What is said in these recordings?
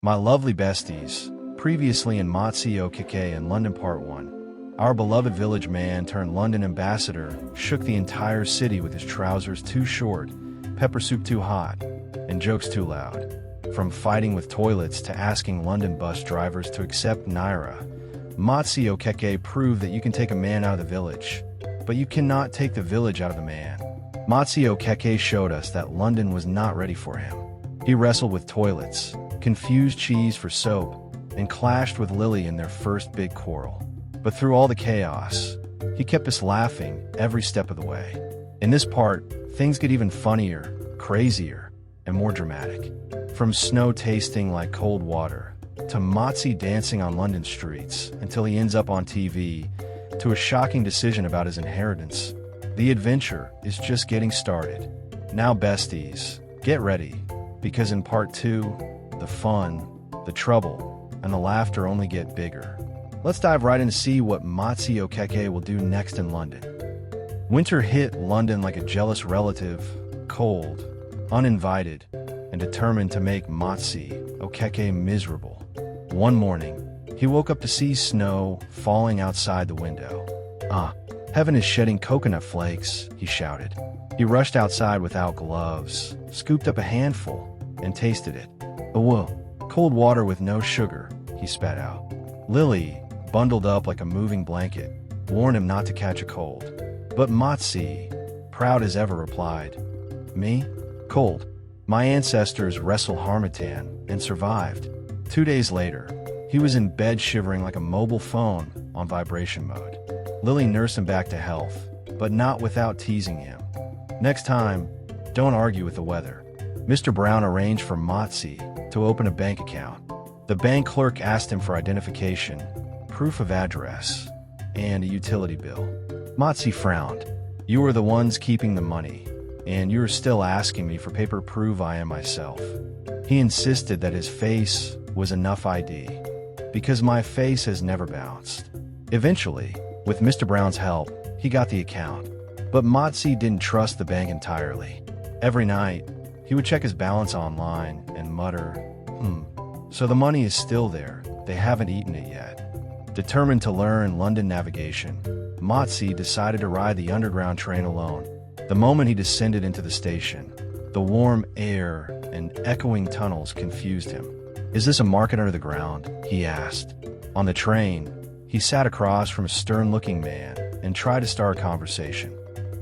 My lovely besties, previously in Mazi Okeke in London Part 1, our beloved village man turned London ambassador shook the entire city with his trousers too short, pepper soup too hot, and jokes too loud. From fighting with toilets to asking London bus drivers to accept Naira, Mazi Okeke proved that you can take a man out of the village, but you cannot take the village out of the man. Mazi Okeke showed us that London was not ready for him. He wrestled with toilets, confused cheese for soap, and clashed with Lily in their first big quarrel. But through all the chaos, he kept us laughing every step of the way. In this part, things get even funnier, crazier, and more dramatic. From snow tasting like cold water, to Mazi dancing on London streets until he ends up on TV, to a shocking decision about his inheritance. The adventure is just getting started. Now besties, get ready, because in part 2, the fun, the trouble, and the laughter only get bigger. Let's dive right in to see what Mazi Okeke will do next in London. Winter hit London like a jealous relative, cold, uninvited, and determined to make Mazi Okeke miserable. One morning, he woke up to see snow falling outside the window. "Ah, heaven is shedding coconut flakes," he shouted. He rushed outside without gloves, scooped up a handful, and tasted it. "Whoa, cold water with no sugar," he spat out. Lily, bundled up like a moving blanket, warned him not to catch a cold. But Mazi, proud as ever, replied, "Me? Cold. My ancestors wrestled harmattan and survived." 2 days later, he was in bed shivering like a mobile phone on vibration mode. Lily nursed him back to health, but not without teasing him. Next time, don't argue with the weather. Mr. Brown arranged for Mazi to open a bank account. The bank clerk asked him for identification, proof of address, and a utility bill. Mazi frowned. "You are the ones keeping the money, and you're still asking me for paper proof I am myself." He insisted that his face was enough ID, because my face has never bounced. Eventually, with Mr. Brown's help, he got the account. But Mazi didn't trust the bank entirely. Every night, he would check his balance online and mutter, so the money is still there, they haven't eaten it yet." Determined to learn London navigation, Mazi decided to ride the underground train alone. The moment he descended into the station, the warm air and echoing tunnels confused him. "Is this a market under the ground?" he asked. On the train, he sat across from a stern-looking man and tried to start a conversation.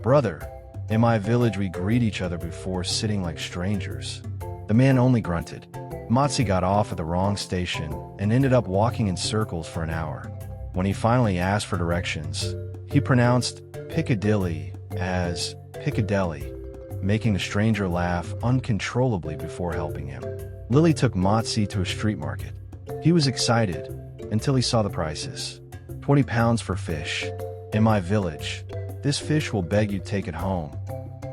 "Brother, in my village we greet each other before sitting like strangers." The man only grunted. Mazi got off at the wrong station and ended up walking in circles for an hour. When he finally asked for directions, he pronounced Piccadilly as Piccadilly, making the stranger laugh uncontrollably before helping him. Lily took Mazi to a street market. He was excited until he saw the prices. £20 for fish. "In my village, this fish will beg you take it home."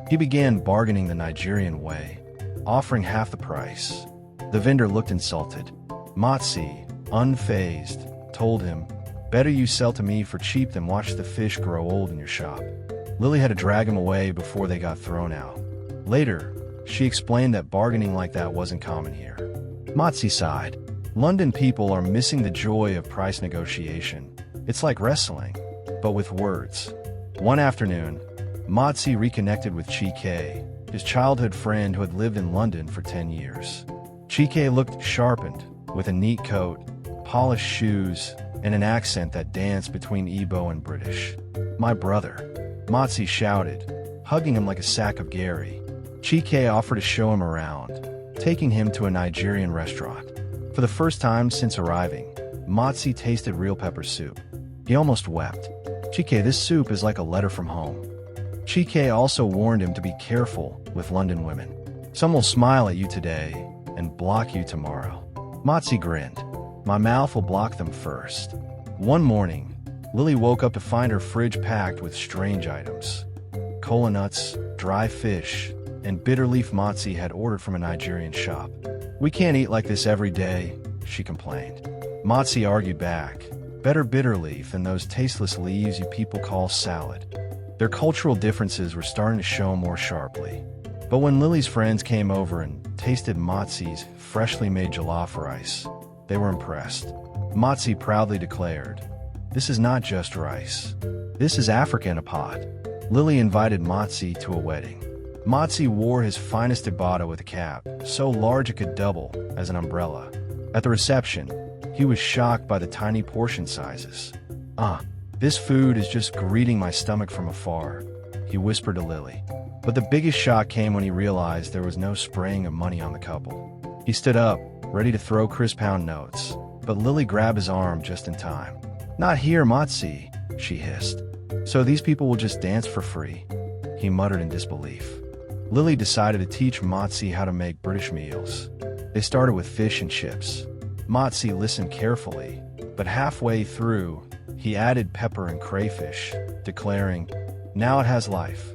He began bargaining the Nigerian way, offering half the price. The vendor looked insulted. Mazi, unfazed, told him, "Better you sell to me for cheap than watch the fish grow old in your shop." Lily had to drag him away before they got thrown out. Later, she explained that bargaining like that wasn't common here. Mazi sighed. London people are missing the joy of price negotiation. It's like wrestling, but with words. One afternoon, Mazi reconnected with Chike, his childhood friend who had lived in London for 10 years. Chike looked sharpened, with a neat coat, polished shoes, and an accent that danced between Igbo and British. "My brother," Mazi shouted, hugging him like a sack of Gary. Chike offered to show him around, taking him to a Nigerian restaurant. For the first time since arriving, Mazi tasted real pepper soup. He almost wept. "Chike, this soup is like a letter from home." Chike also warned him to be careful with London women. "Some will smile at you today and block you tomorrow." Mazi grinned. "My mouth will block them first." One morning, Lily woke up to find her fridge packed with strange items. Cola nuts, dry fish, and bitter leaf Mazi had ordered from a Nigerian shop. "We can't eat like this every day," she complained. Mazi argued back, "Better bitter leaf than those tasteless leaves you people call salad." Their cultural differences were starting to show more sharply. But when Lily's friends came over and tasted Mazi's freshly made jollof rice, they were impressed. Mazi proudly declared, "This is not just rice. This is Africa in a pot." Lily invited Mazi to a wedding. Mazi wore his finest ibada with a cap, so large it could double as an umbrella. At the reception, he was shocked by the tiny portion sizes. This food is just greeting my stomach from afar," he whispered to Lily. But the biggest shock came when he realized there was no spraying of money on the couple. He stood up, ready to throw crisp pound notes, but Lily grabbed his arm just in time. "Not here, Mazi," she hissed. "So these people will just dance for free?" he muttered in disbelief. Lily decided to teach Mazi how to make British meals. They started with fish and chips. Mazi listened carefully, but halfway through, he added pepper and crayfish, declaring, "Now it has life."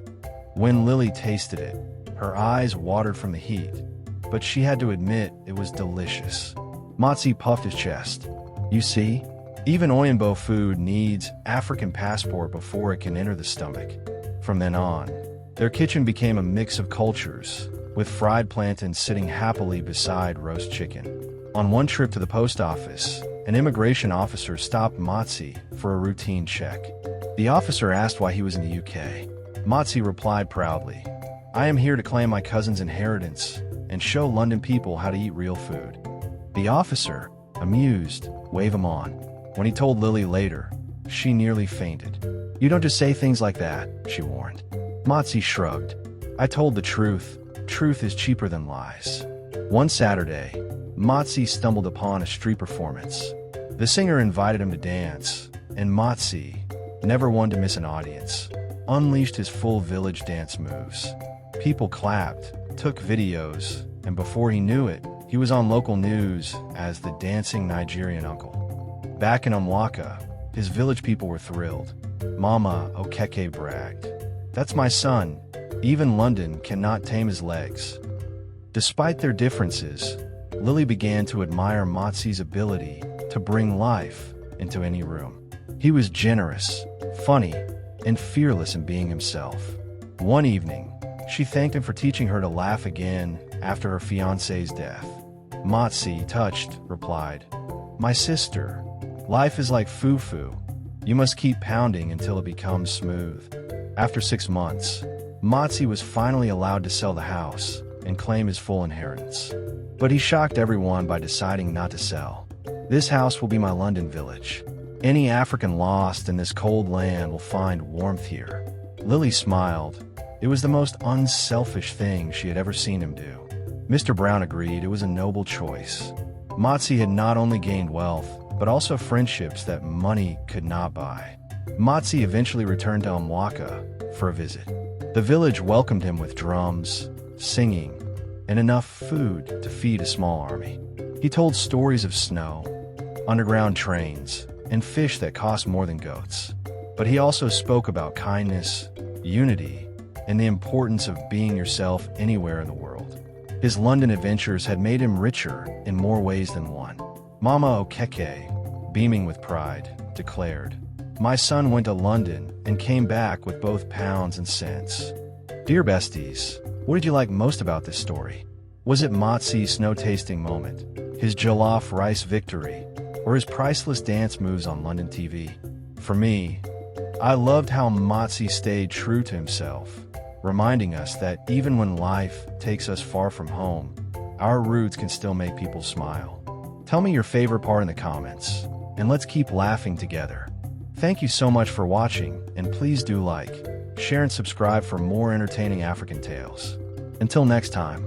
When Lily tasted it, her eyes watered from the heat, but she had to admit it was delicious. Mazi puffed his chest. "You see, even Oyinbo food needs African passport before it can enter the stomach." From then on, their kitchen became a mix of cultures, with fried plantains sitting happily beside roast chicken. On one trip to the post office, an immigration officer stopped Mazi for a routine check. The officer asked why he was in the UK. Mazi replied proudly, "I am here to claim my cousin's inheritance and show London people how to eat real food." The officer, amused, waved him on. When he told Lily later, she nearly fainted. "You don't just say things like that," she warned. Mazi shrugged. "I told the truth. Truth is cheaper than lies." One Saturday, Mazi stumbled upon a street performance. The singer invited him to dance, and Mazi, never one to miss an audience, unleashed his full village dance moves. People clapped, took videos, and before he knew it, he was on local news as the dancing Nigerian uncle. Back in Umuaka, his village people were thrilled. Mama Okeke bragged, "That's my son. Even London cannot tame his legs." Despite their differences, Lily began to admire Mazi's ability to bring life into any room. He was generous, funny, and fearless in being himself. One evening, she thanked him for teaching her to laugh again after her fiancé's death. Mazi, touched, replied, "My sister, life is like fufu. You must keep pounding until it becomes smooth." After 6 months, Mazi was finally allowed to sell the house and claim his full inheritance. But he shocked everyone by deciding not to sell. "This house will be my London village. Any African lost in this cold land will find warmth here." Lily smiled. It was the most unselfish thing she had ever seen him do. Mr. Brown agreed it was a noble choice. Mazi had not only gained wealth, but also friendships that money could not buy. Mazi eventually returned to Umuaka for a visit. The village welcomed him with drums, singing, and enough food to feed a small army. He told stories of snow, underground trains, and fish that cost more than goats. But he also spoke about kindness, unity, and the importance of being yourself anywhere in the world. His London adventures had made him richer in more ways than one. Mama Okeke, beaming with pride, declared, "My son went to London and came back with both pounds and cents." Dear besties, what did you like most about this story? Was it Mazi's snow-tasting moment, his jollof rice victory, or his priceless dance moves on London TV? For me, I loved how Mazi stayed true to himself, reminding us that even when life takes us far from home, our roots can still make people smile. Tell me your favorite part in the comments, and let's keep laughing together. Thank you so much for watching, and please do like, share, and subscribe for more entertaining African tales. Until next time.